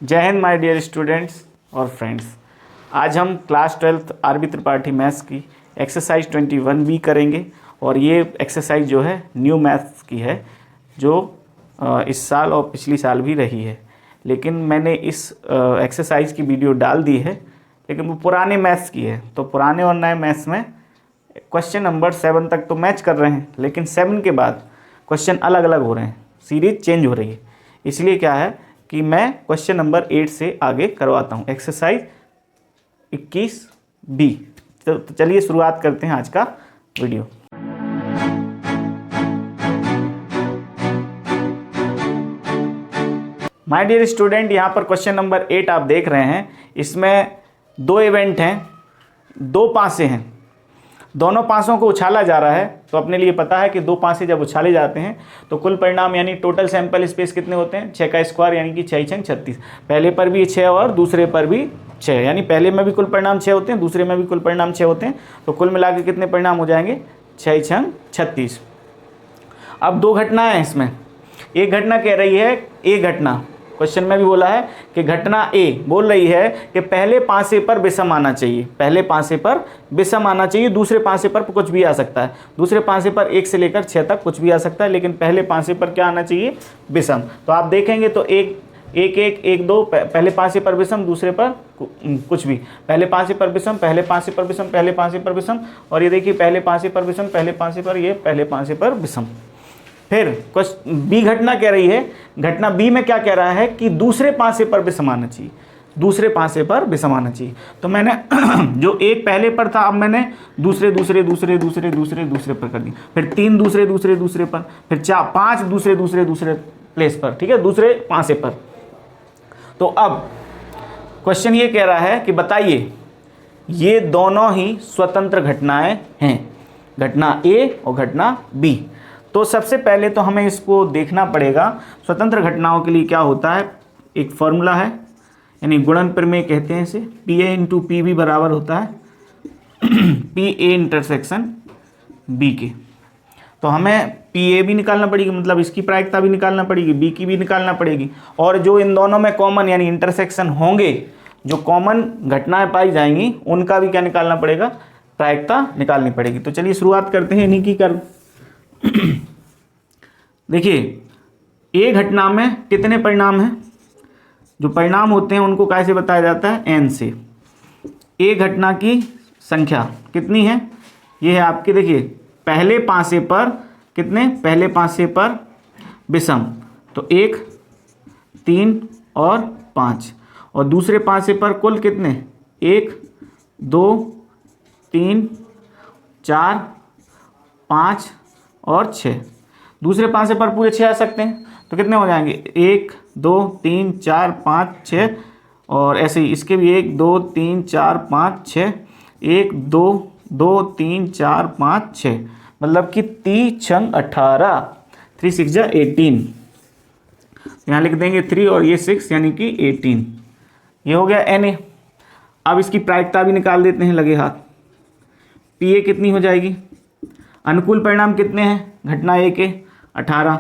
जय हिंद my dear students और फ्रेंड्स। आज हम class 12th RB Tripathi maths की एक्सरसाइज 21B करेंगे और ये एक्सरसाइज जो है न्यू मैथ्स की है जो इस साल और पिछली साल भी रही है, लेकिन मैंने इस एक्सरसाइज की वीडियो डाल दी है, लेकिन वो पुराने मैथ्स की है। तो पुराने और नए मैथ्स में क्वेश्चन नंबर 7 तक तो मैच कर रहे हैं, लेकिन 7 के बाद क्वेश्चन अलग अलग हो रहे हैं, सीरीज चेंज हो रही है। इसलिए क्या है कि मैं क्वेश्चन नंबर 8 से आगे करवाता हूँ, एक्सरसाइज 21B। तो चलिए शुरुआत करते हैं आज का वीडियो। माय डियर स्टूडेंट, यहाँ पर क्वेश्चन नंबर 8 आप देख रहे हैं। इसमें दो इवेंट हैं, दो पासे हैं, दोनों पासों को उछाला जा रहा है। तो अपने लिए पता है कि दो पासे जब उछाले जाते हैं तो कुल परिणाम यानी टोटल सैंपल स्पेस कितने होते हैं, 6 का स्क्वायर यानी कि 6 छंग 36। पहले पर भी 6 और दूसरे पर भी 6, यानी पहले में भी कुल परिणाम 6 होते हैं, दूसरे में भी कुल परिणाम 6 होते हैं। तो कुल मिला के कितने परिणाम हो जाएंगे, 6 छंग 36। अब दो घटनाएं हैं इसमें। एक घटना कह रही है, एक घटना क्वेश्चन में भी बोला है कि घटना ए बोल रही है कि पहले पासे पर विषम आना चाहिए, पहले पासे पर विषम आना चाहिए, दूसरे पासे पर कुछ भी आ सकता है। दूसरे पासे पर 1 से लेकर 6 तक कुछ भी आ सकता है, लेकिन पहले पासे पर क्या आना चाहिए, विषम। तो आप देखेंगे तो 1 2 पहले पासे पर विषम, दूसरे पर कुछ भी, पहले पासे पर विषम, पहले पासे पर विषम, पहले पासे पर विषम, और ये देखिए पहले पासे पर विषम, पहले पासे पर, ये पहले पासे पर विषम। फिर बी घटना कह रही है, घटना बी में क्या कह रहा है कि दूसरे पासे पर विषम आना चाहिए, दूसरे पासे पर विषम आना चाहिए। तो मैंने जो एक पहले पर था, अब मैंने दूसरे दूसरे दूसरे दूसरे दूसरे दूसरे पर कर दी, फिर 3 दूसरे दूसरे दूसरे पर, फिर 4 5 दूसरे दूसरे दूसरे प्लेस पर, ठीक है, दूसरे पासे पर। तो अब क्वेश्चन ये कह रहा है कि बताइए ये दोनों ही स्वतंत्र घटनाएं हैं, घटना ए और घटना बी। तो सबसे पहले तो हमें इसको देखना पड़ेगा, स्वतंत्र घटनाओं के लिए क्या होता है। एक फॉर्मूला है, यानी गुणन प्रमेय कहते हैं इसे, P A into P B बराबर होता है पी ए इंटरसेक्शन बी के। तो हमें पी ए भी निकालना पड़ेगी, मतलब इसकी प्रायिकता भी निकालना पड़ेगी, बी की भी निकालना पड़ेगी, और जो इन दोनों में कॉमन यानी इंटरसेक्शन होंगे, जो कॉमन घटनाएं पाई जाएंगी, उनका भी क्या निकालना पड़ेगा, प्रायिकता निकालनी पड़ेगी। तो चलिए शुरुआत करते हैं इन्हीं की कर। देखिए ए घटना में कितने परिणाम हैं, जो परिणाम होते हैं उनको कैसे बताया जाता है, एन से। ए घटना की संख्या कितनी है, ये है आपके, देखिए पहले पासे पर कितने, पहले पासे पर विषम, तो 1 3 और 5, और दूसरे पासे पर कुल कितने, 1 2 3 4 5 और 6। दूसरे पासे पर पूरे 6 आ सकते हैं, तो कितने हो जाएंगे, 1 2 3 4 5 6, और ऐसे ही इसके भी 1 2 3 4 5 6, 1 2 2 3 4 5 6, मतलब कि 30 छंग 18, 3 6 जा 18। यहाँ लिख देंगे 3 और ये 6 यानी कि 18। ये हो गया एन ए। अब इसकी प्रायिकता भी निकाल देते हैं लगे हाथ। पी ए कितनी हो जाएगी, अनुकूल परिणाम कितने हैं घटना ए के, 18,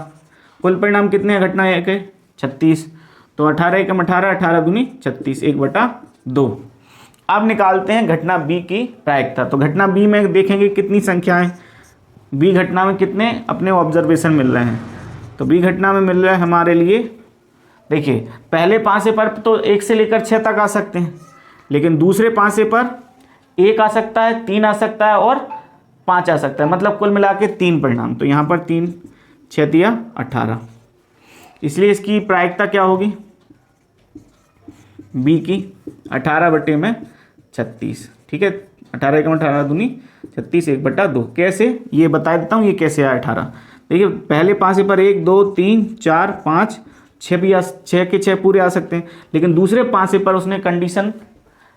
कुल परिणाम कितने हैं घटना ए के, 36। तो 18 एकम 18, 18 दूनी 36, 1/2। अब निकालते हैं घटना बी की प्रायिकता। तो घटना बी में देखेंगे कितनी संख्याएं, बी घटना में कितने अपने ऑब्जर्वेशन मिल रहे हैं। तो बी घटना में मिल रहा है हमारे लिए, देखिए पहले पासे पर तो 1 से लेकर 6 तक आ सकते हैं, लेकिन दूसरे पासे पर 1 आ सकता है, 3 आ सकता है और 5 आ सकता है, मतलब कुल मिला के 3 परिणाम। तो यहाँ पर 3 6 दिया 18, इसलिए इसकी प्रायिकता क्या होगी, बी की 18/36, ठीक है, 18 एकम 18 दूनी 36, 1/2। कैसे, ये बता देता हूँ ये कैसे आया 18। देखिए पहले पासे पर 1 2 3 4 5 6 भी 6 के 6 पूरे आ सकते हैं, लेकिन दूसरे पासे पर उसने कंडीशन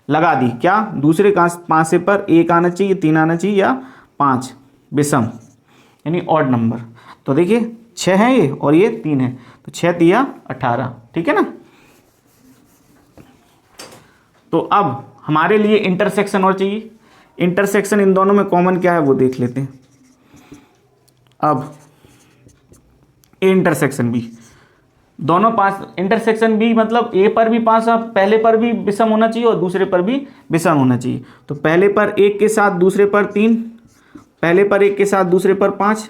लगा दी, क्या, दूसरे पासे पर 1 आना चाहिए, 3 आना चाहिए या 5 विषम यानी ऑड नंबर। तो देखिए 6 है ये और ये 3 है, तो 6 दिया 18, ठीक है ना। तो अब हमारे लिए इंटरसेक्शन और चाहिए, इंटरसेक्शन इन दोनों में कॉमन क्या है वो देख लेते हैं। अब ए इंटरसेक्शन बी, दोनों पास इंटरसेक्शन बी मतलब ए पर भी 5 पहले पर भी विषम होना चाहिए और दूसरे पर भी विषम होना चाहिए। तो पहले पर 1 के साथ दूसरे पर 3, पहले पर 1 के साथ दूसरे पर 5,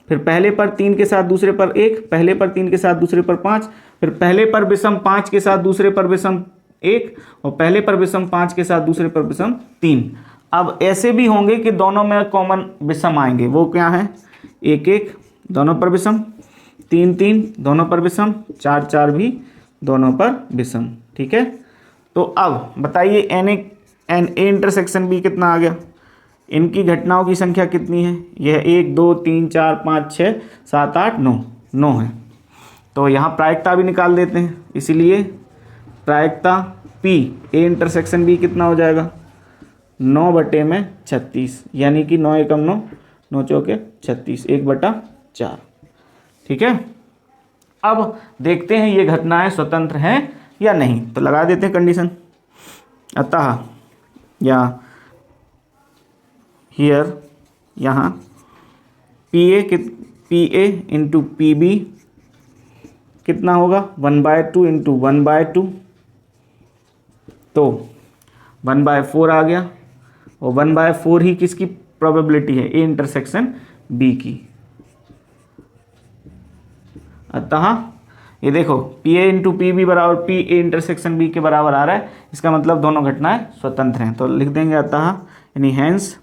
फिर पहले पर 3 के साथ दूसरे पर 1, पहले पर 3 के साथ दूसरे पर 5, फिर पहले पर विषम 5 के साथ दूसरे पर विषम 1 और पहले पर विषम 5 के साथ दूसरे पर विषम 3। अब ऐसे भी होंगे कि दोनों में कॉमन विषम आएंगे, वो क्या है, 1 1 दोनों पर विषम, 3 3 दोनों पर विषम, 4 4 भी दोनों पर विषम। ठीक है, तो अब बताइए एन ए इंटरसेक्शन बी कितना आ गया, इनकी घटनाओं की संख्या कितनी है, यह 1 2 3 4 5 6 7 8 9 9 है। तो यहाँ प्रायिकता भी निकाल देते हैं, इसीलिए प्रायिकता पी ए इंटरसेक्शन बी कितना हो जाएगा, 9/36, यानी कि 9 एकम 9 9 चौके 36, 1/4। ठीक है, अब देखते हैं ये घटनाएं स्वतंत्र हैं या नहीं, तो लगा देते हैं कंडीशन। अतः या हियर यहाँ P A into P B कितना होगा, 1/2 इंटू 1/2, तो 1/4 आ गया, और 1/4 ही किसकी प्रोबेबिलिटी है, ए इंटरसेक्शन बी की। अतः ये देखो P A into P B बराबर पी ए इंटरसेक्शन बी के बराबर आ रहा है, इसका मतलब दोनों घटनाएं स्वतंत्र हैं। तो लिख देंगे अतः यानी hence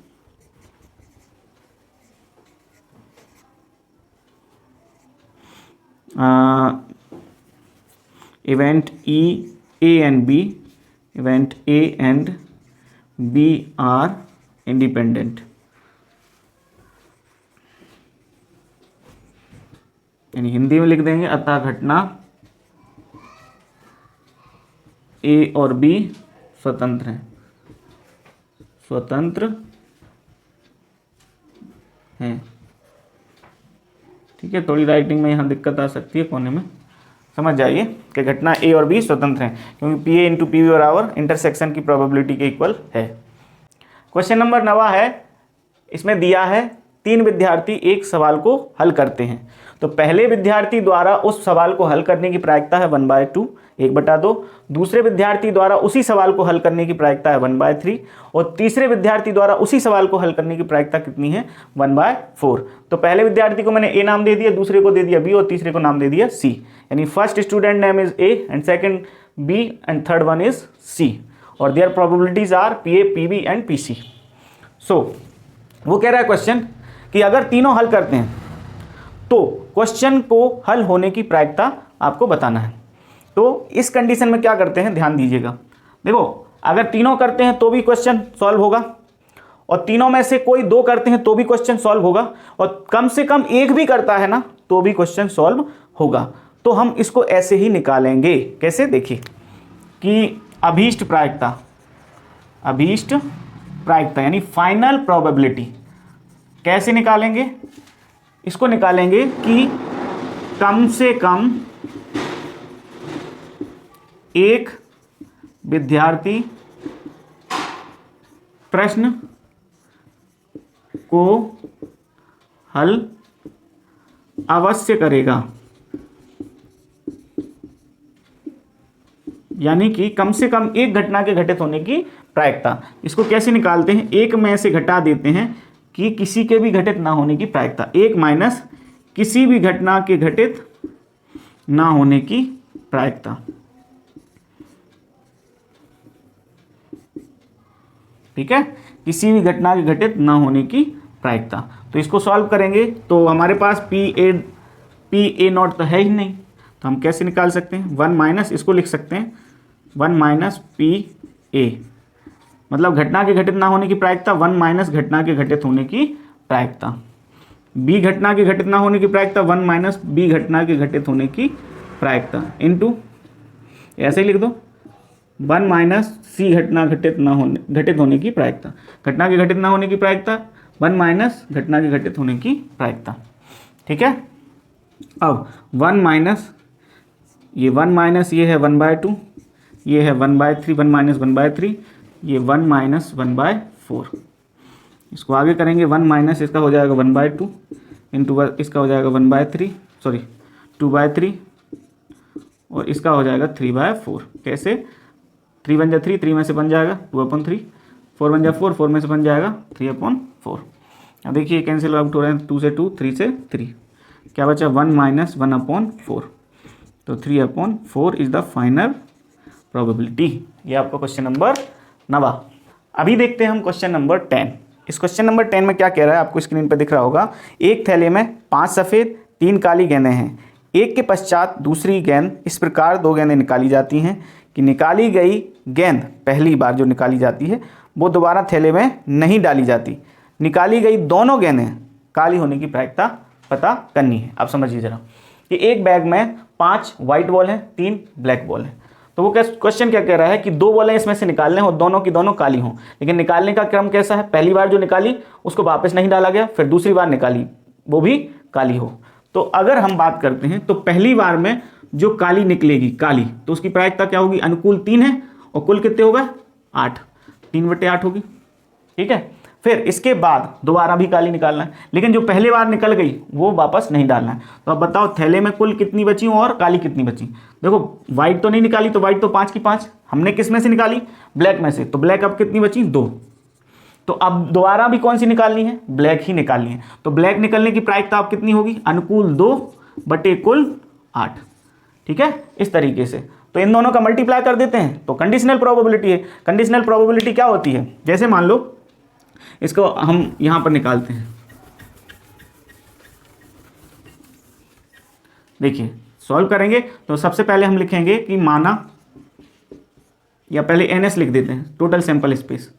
event A and B, event A and B are independent, यानी हिंदी में लिख देंगे अतः घटना A और B स्वतंत्र हैं, स्वतंत्र हैं। ठीक है, थोड़ी राइटिंग में यहाँ दिक्कत आ सकती है कोने में, समझ जाइए कि घटना ए और बी स्वतंत्र हैं, क्योंकि P A into P B बराबर इंटरसेक्शन की प्रोबेबिलिटी के इक्वल है। क्वेश्चन नंबर 9 है, इसमें दिया है 3 विद्यार्थी एक सवाल को हल करते हैं, तो पहले विद्यार्थी द्वारा उस सवाल को हल करने की प्रायिकता है 1/2 1/2, दूसरे विद्यार्थी द्वारा उसी सवाल को हल करने की प्रायिकता है 1/3 और तीसरे विद्यार्थी द्वारा उसी सवाल को हल करने की प्रायिकता कितनी है, 1/4। तो पहले विद्यार्थी को मैंने ए नाम दे दिया, दूसरे को दे दिया बी और तीसरे को नाम दे दिया सी, यानी first student name is A and second B and third one is C, और their probabilities are P A P B and P C. So वो कह रहा है क्वेश्चन कि अगर तीनों हल करते हैं तो क्वेश्चन को हल होने की प्रायिकता आपको बताना है। तो इस कंडीशन में क्या करते हैं, ध्यान दीजिएगा। देखो अगर तीनों करते हैं तो भी क्वेश्चन सॉल्व होगा, और तीनों में से कोई 2 करते हैं तो भी क्वेश्चन सॉल्व होगा, और कम से कम एक भी करता है ना तो भी क्वेश्चन सॉल्व होगा। तो हम इसको ऐसे ही निकालेंगे, कैसे, देखिए कि अभीष्ट प्रायिकता यानी फाइनल प्रोबेबिलिटी कैसे निकालेंगे, इसको निकालेंगे कि कम से कम एक विद्यार्थी प्रश्न को हल अवश्य करेगा, यानी कि कम से कम एक घटना के घटित होने की प्रायिकता। इसको कैसे निकालते हैं, एक में से घटा देते हैं कि किसी के भी घटित ना होने की प्रायिकता, 1 माइनस किसी भी घटना के घटित ना होने की प्रायिकता। ठीक है, किसी भी घटना के घटित ना होने की प्रायिकता। तो इसको सॉल्व करेंगे तो हमारे पास पी ए नॉट तो है ही नहीं, तो हम कैसे निकाल सकते हैं, 1 माइनस, इसको लिख सकते हैं 1 माइनस पी ए, मतलब घटना के घटित ना होने की प्रायिकता 1 माइनस घटना के घटित होने की प्रायिकता। बी घटना के घटित ना होने की प्रायिकता 1 माइनस बी घटना के घटित होने की प्रायिकता इनटू, ऐसे ही लिख दो 1 माइनस सी घटना घटित होने की प्रायिकता। घटना के घटित ना होने की प्रायिकता 1 माइनस घटना के घटित होने की प्रायिकता। ठीक है, अब 1 माइनस ये 1 माइनस ये है 1/2, ये है 1/3, 1 माइनस 1/3, ये 1 माइनस 1/4। इसको आगे करेंगे, 1 माइनस इसका हो जाएगा 1/2 इंटू इसका हो जाएगा 1/3, सॉरी 2/3 और इसका हो जाएगा 3/4। कैसे? 3 बन जा 3, 3 में से बन जाएगा 2/3, 4 बन जा 4, 4 में से बन जाएगा 3/4। अब देखिए कैंसिल आउट हो रहे हैं, 2 से 2, 3 से 3, क्या बचा 1 - 1/4। तो 3/4 इज द फाइनल प्रोबेबिलिटी। ये आपका क्वेश्चन नंबर 9। अभी देखते हैं हम क्वेश्चन नंबर 10। इस क्वेश्चन नंबर 10 में क्या कह रहा है, आपको स्क्रीन पर दिख रहा होगा। एक थैले में 5 सफ़ेद 3 काली गेंदें हैं। एक के पश्चात दूसरी गेंद इस प्रकार 2 गेंदें निकाली जाती हैं कि निकाली गई गेंद पहली बार जो निकाली जाती है वो दोबारा थैले में नहीं डाली जाती। निकाली गई दोनों गेंदें काली होने की प्रायिकता पता करनी है। आप समझिए जरा कि एक बैग में 5 वाइट बॉल हैं, 3 ब्लैक बॉल हैं। तो वो क्वेश्चन क्या कह रहा है कि 2 बॉलें इसमें से निकालने हो, दोनों की दोनों काली हों। लेकिन निकालने का क्रम कैसा है? पहली बार जो निकाली उसको वापस नहीं डाला गया, फिर दूसरी बार निकाली वो भी काली हो। तो अगर हम बात करते हैं तो पहली बार में जो काली निकलेगी काली, तो उसकी प्रायिकता क्या होगी? अनुकूल 3 है और कुल कितने होगा? 8, 3/8 होगी। ठीक है। फिर इसके बाद दोबारा भी काली निकालना है, लेकिन जो पहले बार निकल गई वो वापस नहीं डालना है। तो अब बताओ थैले में कुल कितनी बची और काली कितनी बची? देखो व्हाइट तो नहीं निकाली, तो व्हाइट तो 5 की 5 हमने किस में से निकाली? ब्लैक में से। तो ब्लैक अब कितनी बची? 2। तो अब दोबारा भी कौन सी निकालनी है? ब्लैक ही निकालनी है। तो ब्लैक निकलने की प्रायिकता अब कितनी होगी? अनुकूल 2/कुल 8। ठीक है, इस तरीके से। तो इन दोनों का मल्टीप्लाई कर देते हैं तो कंडीशनल प्रोबेबिलिटी है। कंडीशनल प्रोबेबिलिटी क्या होती है? जैसे मान लो इसको हम यहां पर निकालते हैं। देखिए सॉल्व करेंगे तो सबसे पहले हम लिखेंगे कि माना, या पहले NS लिख देते हैं, total sample space.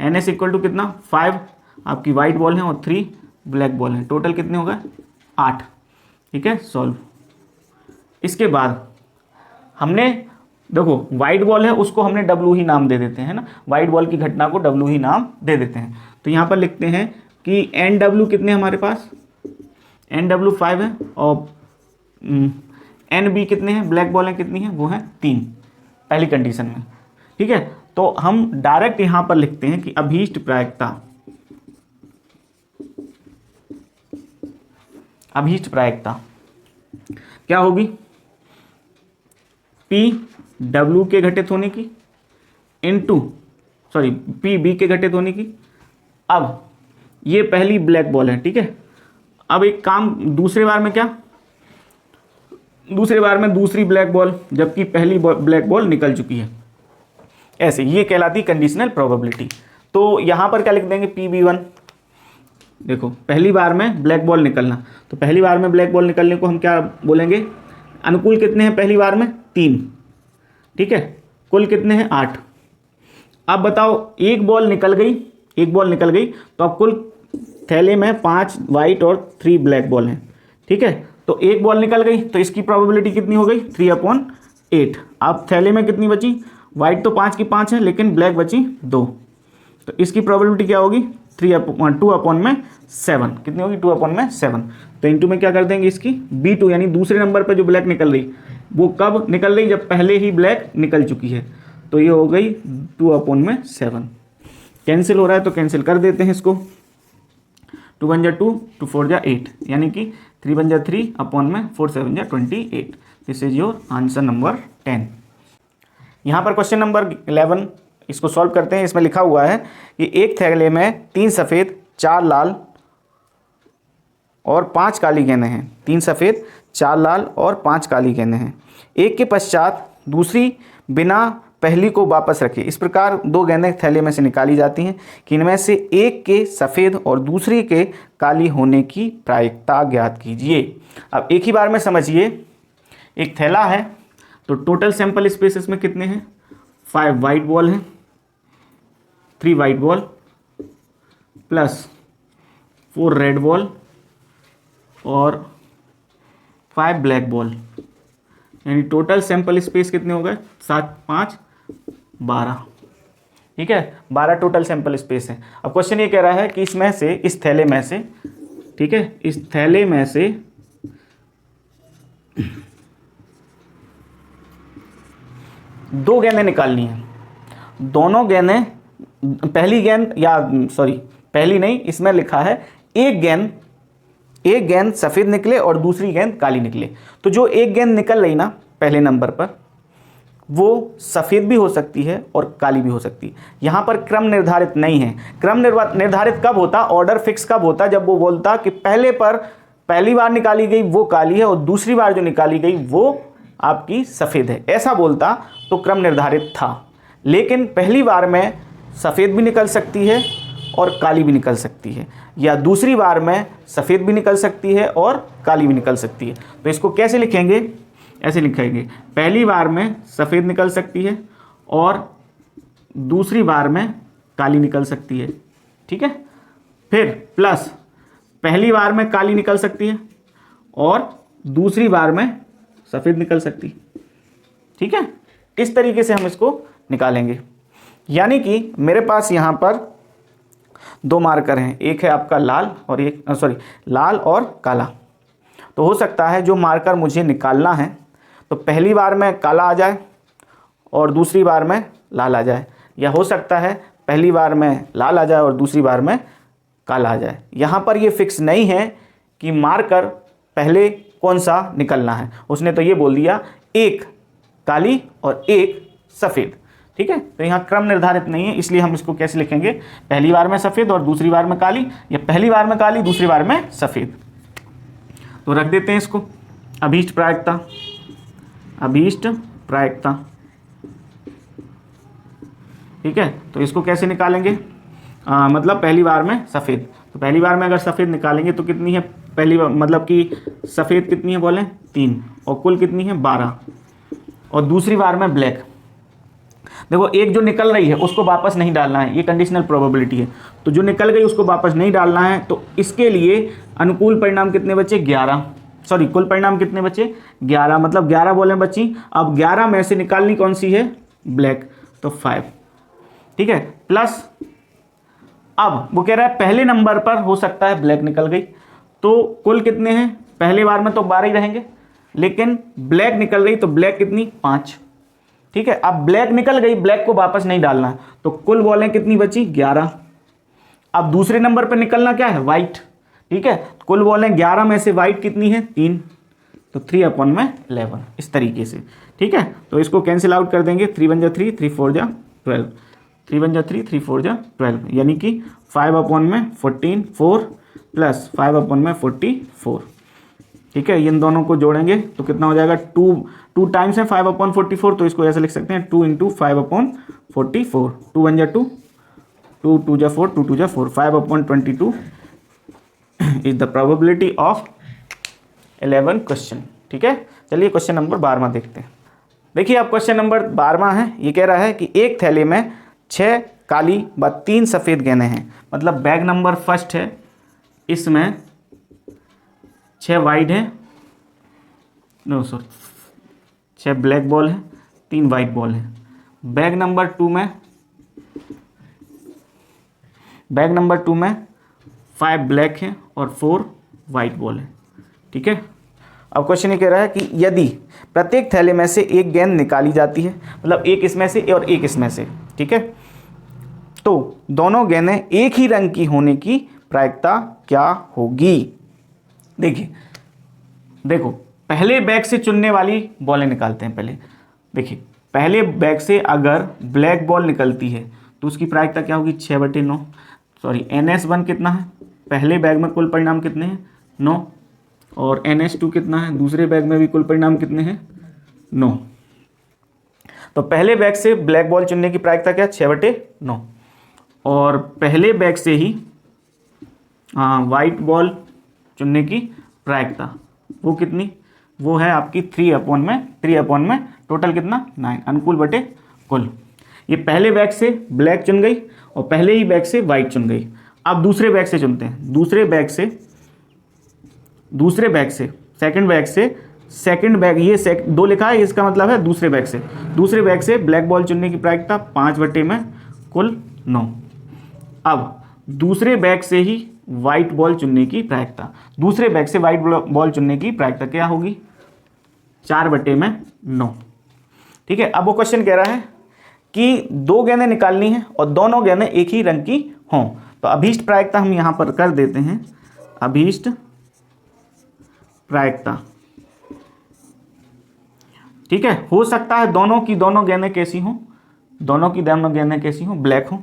NS equal to कितना? 5 आपकी वाइट बॉल है और 3 ब्लैक बॉल है। टोटल कितने हो गए? 8। ठीक है, सॉल्व। इसके बाद हमने देखो वाइट बॉल है उसको हमने W ही नाम दे देते हैं ना, वाइट बॉल की घटना को W ही नाम दे देते हैं। तो यहाँ पर लिखते हैं कि NW कितने हमारे पास? NW 5 है और NB कितने हैं? ब्लैक बॉल है कितनी है? वो है 3 पहली कंडीशन में। ठीक है, तो हम डायरेक्ट यहाँ पर लिखते हैं कि अभीष्ट प्रायिकता, अभीष्ट प्रायिकता क्या होगी? PW के घटित होने की इनटू PB के घटित होने की। अब ये पहली ब्लैक बॉल है। ठीक है, अब एक काम दूसरे बार में, क्या दूसरे बार में दूसरी ब्लैक बॉल, जबकि पहली ब्लैक बॉल निकल चुकी है। ऐसे ये कहलाती कंडीशनल प्रोबेबिलिटी। तो यहाँ पर क्या लिख देंगे? PB1। देखो पहली बार में ब्लैक बॉल निकलना, तो पहली बार में ब्लैक बॉल निकलने को हम क्या बोलेंगे? अनुकूल कितने हैं पहली बार में? 3। ठीक है, कुल कितने हैं? 8। अब बताओ एक बॉल निकल गई, एक बॉल निकल गई, तो अब कुल थैले में 5 वाइट और 3 ब्लैक बॉल हैं। ठीक है, तो एक बॉल निकल गई तो इसकी प्रोबेबिलिटी कितनी हो गई? 3/8। अब थैले में कितनी बची? वाइट तो 5 की 5 है, लेकिन ब्लैक बची 2। तो इसकी प्रोबेबिलिटी क्या होगी? 2/7। कितनी होगी? 2/7। तो इंटू में क्या कर देंगे इसकी? B2, यानी दूसरे नंबर पर जो ब्लैक निकल रही वो कब निकल रही? जब पहले ही ब्लैक निकल चुकी है। तो ये हो गई 2/7। कैंसिल हो रहा है तो कैंसिल कर देते हैं इसको। 2 बन जा 2, 2 4 जा 8, यानी कि 3 बन जा 3 4 7 जा 28। This is your answer number 10। यहाँ पर क्वेश्चन नंबर 11 इसको सॉल्व करते हैं। इसमें लिखा हुआ है कि एक थैले में 3 सफ़ेद 4 लाल और 5 काली गेंदें हैं। 3 सफ़ेद 4 लाल और 5 काली गेंदें हैं। एक के पश्चात दूसरी बिना पहली को वापस रखे इस प्रकार 2 गेंदें थैले में से निकाली जाती हैं कि इनमें से एक के सफ़ेद और दूसरी के काली होने की प्रायिकता ज्ञात कीजिए। अब एक ही बार में समझिए, एक थैला है तो टोटल सैंपल स्पेस इसमें कितने हैं? 5 वाइट बॉल हैं, 3 white ball plus 4 red ball और 5 ब्लैक बॉल, यानी टोटल सैंपल स्पेस कितने हो गए? 7 5 12। ठीक है, 12 टोटल सैंपल स्पेस है। अब क्वेश्चन ये कह रहा है कि इसमें से, इस थैले में से, ठीक है, इस थैले में से दो गेंदें निकालनी है। दोनों गेंदें, पहली गेंद, या सॉरी पहली नहीं, इसमें लिखा है एक गेंद सफ़ेद निकले और दूसरी गेंद काली निकले। तो जो एक गेंद निकल रही ना, पहले नंबर पर, वो सफ़ेद भी हो सकती है और काली भी हो सकती है। यहाँ पर क्रम निर्धारित नहीं है। क्रम निर्धारित कब होता, ऑर्डर फिक्स कब होता, जब वो बोलता कि पहली बार निकाली गई वो काली है और दूसरी बार जो निकाली गई वो आपकी सफ़ेद है, ऐसा बोलता तो क्रम निर्धारित था। लेकिन पहली बार में सफ़ेद भी निकल सकती है और काली भी निकल सकती है, या दूसरी बार में सफ़ेद भी निकल सकती है और काली भी निकल सकती है। तो इसको कैसे लिखेंगे, ऐसे लिखेंगे, पहली बार में सफ़ेद निकल सकती है और दूसरी बार में काली निकल सकती है, ठीक है। फिर प्लस पहली बार में काली निकल सकती है और दूसरी बार में सफ़ेद निकल सकती है, ठीक है। इस तरीके से हम इसको निकालेंगे। यानी कि मेरे पास यहाँ पर दो मार्कर हैं, एक है आपका लाल और लाल और काला। तो हो सकता है जो मार्कर मुझे निकालना है तो पहली बार में काला आ जाए और दूसरी बार में लाल आ जाए, या हो सकता है पहली बार में लाल आ जाए और दूसरी बार में काला आ जाए। यहाँ पर ये फिक्स नहीं है कि मार्कर पहले कौन सा निकलना है। उसने तो ये बोल दिया एक काली और एक सफ़ेद, ठीक है। तो यहाँ क्रम निर्धारित नहीं है, इसलिए हम इसको कैसे लिखेंगे, पहली बार में सफ़ेद और दूसरी बार में काली, या पहली बार में काली दूसरी बार में सफ़ेद। तो रख देते हैं इसको अभीष्ट प्रायिकता, अभीष्ट प्रायिकता, ठीक है। तो इसको कैसे निकालेंगे, मतलब पहली बार में सफ़ेद, तो पहली बार में अगर सफ़ेद निकालेंगे तो कितनी है, पहली बार मतलब कि सफ़ेद कितनी है बोलें 3, और कुल कितनी है 12, और दूसरी बार में ब्लैक। देखो एक जो निकल रही है उसको वापस नहीं डालना है, ये कंडीशनल प्रोबेबिलिटी है, तो जो निकल गई उसको वापस नहीं डालना है। तो इसके लिए अनुकूल परिणाम कितने बचे 11, कुल परिणाम कितने बचे 11, मतलब 11 बोले बच्ची। अब 11 में से निकालनी कौन सी है, ब्लैक, तो 5, ठीक है। प्लस अब वो कह रहा है पहले नंबर पर हो सकता है ब्लैक निकल गई, तो कुल कितने हैं, पहले बार में तो 12 ही रहेंगे, लेकिन ब्लैक निकल गई तो ब्लैक कितनी 5, ठीक है। अब ब्लैक निकल गई, ब्लैक को वापस नहीं डालना है, तो कुल बॉलें कितनी बची 11। अब दूसरे नंबर पर निकलना क्या है, वाइट, ठीक है। कुल बॉलें 11 में से वाइट कितनी है 3, तो 3/11 इस तरीके से, ठीक है। तो इसको कैंसिल आउट कर देंगे, 3 1 जा 3, 3 4 जा 12, 3 1 जा 3, 3 4 जा 12, यानी कि 5/14 4 प्लस 5/44, ठीक है। इन दोनों को जोड़ेंगे तो कितना हो जाएगा, 2 टाइम्स है 5/44, तो इसको ऐसे लिख सकते हैं 2 × 5/44, 2 1 जा 2, 2 2 जा 4, 2 2 जा 4, 5/22 is the probability of 11 question, ठीक है। चलिए क्वेश्चन नंबर 12वां देखते हैं। देखिए अब क्वेश्चन नंबर 12वां है, ये कह रहा है कि एक थैले में 6 काली व 3 सफ़ेद गेंदें हैं, मतलब बैग नंबर फर्स्ट है, इसमें 6 वाइट हैं, 6 ब्लैक बॉल हैं, 3 वाइट बॉल हैं। बैग नंबर टू में 5 ब्लैक हैं और 4 वाइट बॉल हैं, ठीक है। अब क्वेश्चन ये कह रहा है कि यदि प्रत्येक थैले में से एक गेंद निकाली जाती है, मतलब एक इसमें से और एक इसमें से, ठीक है, तो दोनों गेंदें एक ही रंग की होने की प्रायिकता क्या होगी। देखो पहले बैग से चुनने वाली बॉलें निकालते हैं पहले। देखिए पहले बैग से अगर ब्लैक बॉल निकलती है तो उसकी प्रायिकता क्या होगी, 6/9, NS1 कितना है, पहले बैग में कुल परिणाम कितने हैं 9, और NS2 कितना है, दूसरे बैग में भी कुल परिणाम कितने हैं 9। तो पहले बैग से ब्लैक बॉल चुनने की प्रायिकता क्या, 6/9, और पहले बैग से ही वाइट बॉल चुनने की प्रायिकता वो कितनी, वो है आपकी 3/में टोटल कितना 9, अनुकूल बटे कुल। ये पहले बैग से ब्लैक चुन गई और पहले ही बैग से वाइट चुन गई। अब दूसरे बैग से चुनते हैं, दूसरे बैग से सेकंड बैग, ये 2 लिखा है, इसका मतलब है दूसरे बैग से ब्लैक बॉल चुनने की प्रायिकता 5/में कुल 9। अब दूसरे बैग से ही वाइट बॉल चुनने की प्रायिकता, दूसरे बैग से वाइट बॉल चुनने की प्रायिकता क्या होगी, 4/9, ठीक है। अब वो क्वेश्चन कह रहा है कि 2 गेंदें निकालनी है और दोनों गेंदें एक ही रंग की हों। तो अभीष्ट प्रायिकता हम यहाँ पर कर देते हैं, अभीष्ट प्रायिकता ठीक है। हो सकता है दोनों की दोनों गेंदें कैसी हों, दोनों की दोनों गेंदें कैसी हों, ब्लैक हों।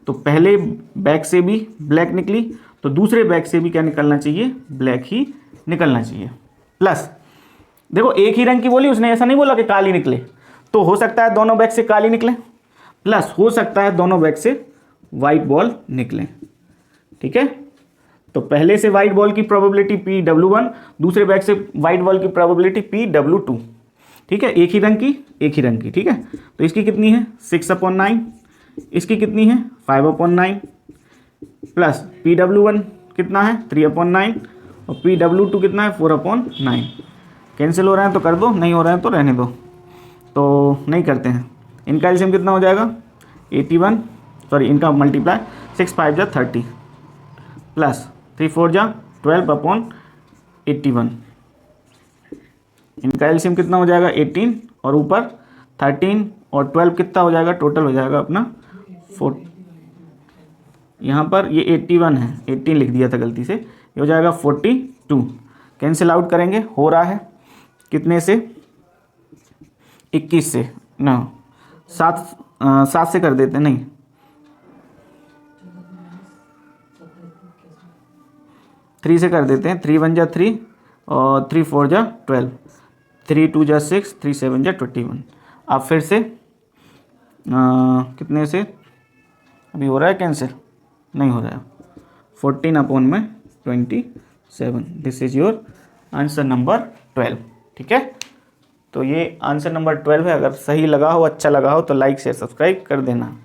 तो पहले बैग से भी ब्लैक निकली तो दूसरे बैग से भी क्या निकलना चाहिए, ब्लैक ही निकलना चाहिए। प्लस देखो एक ही रंग की बोली उसने, ऐसा नहीं बोला कि काली निकले, तो हो सकता है दोनों बैग से काली निकले, प्लस हो सकता है दोनों बैग से वाइट बॉल निकले। ठीक है, तो पहले से वाइट बॉल की प्रोबेबिलिटी PW1, दूसरे बैग से वाइट बॉल की प्रोबेबिलिटी PW2। ठीक है, एक ही रंग की। ठीक है, तो इसकी कितनी है 6/9, इसकी कितनी है 5/9, प्लस PW1 कितना है 3/9 और PW2 कितना है 4/9। कैंसिल हो रहे हैं तो कर दो, नहीं हो रहे हैं तो रहने दो। तो नहीं करते हैं। इनका एलसीएम कितना हो जाएगा 81, सॉरी इनका मल्टीप्लाई 6 5 जा 30 प्लस 3 4 जा 12/81। इनका एलसीएम कितना हो जाएगा 18 और ऊपर 13 और 12 कितना हो जाएगा, टोटल हो जाएगा अपना 4। यहाँ पर ये 81 है, 18 लिख दिया था गलती से, ये हो जाएगा 42। कैंसिल आउट करेंगे, हो रहा है कितने से 21 से ना 7 से कर देते, नहीं 3 से कर देते हैं। 3 1 जा 3 और 3 4 जा 12, 3 2 जा 6, 3 7 जा 21। अब फिर से कितने से अभी हो रहा है कैंसिल, नहीं हो रहा है, 14/27। This is your answer number 12। ठीक है, तो ये आंसर नंबर 12 है। अगर सही लगा हो, अच्छा लगा हो तो लाइक शेयर सब्सक्राइब कर देना।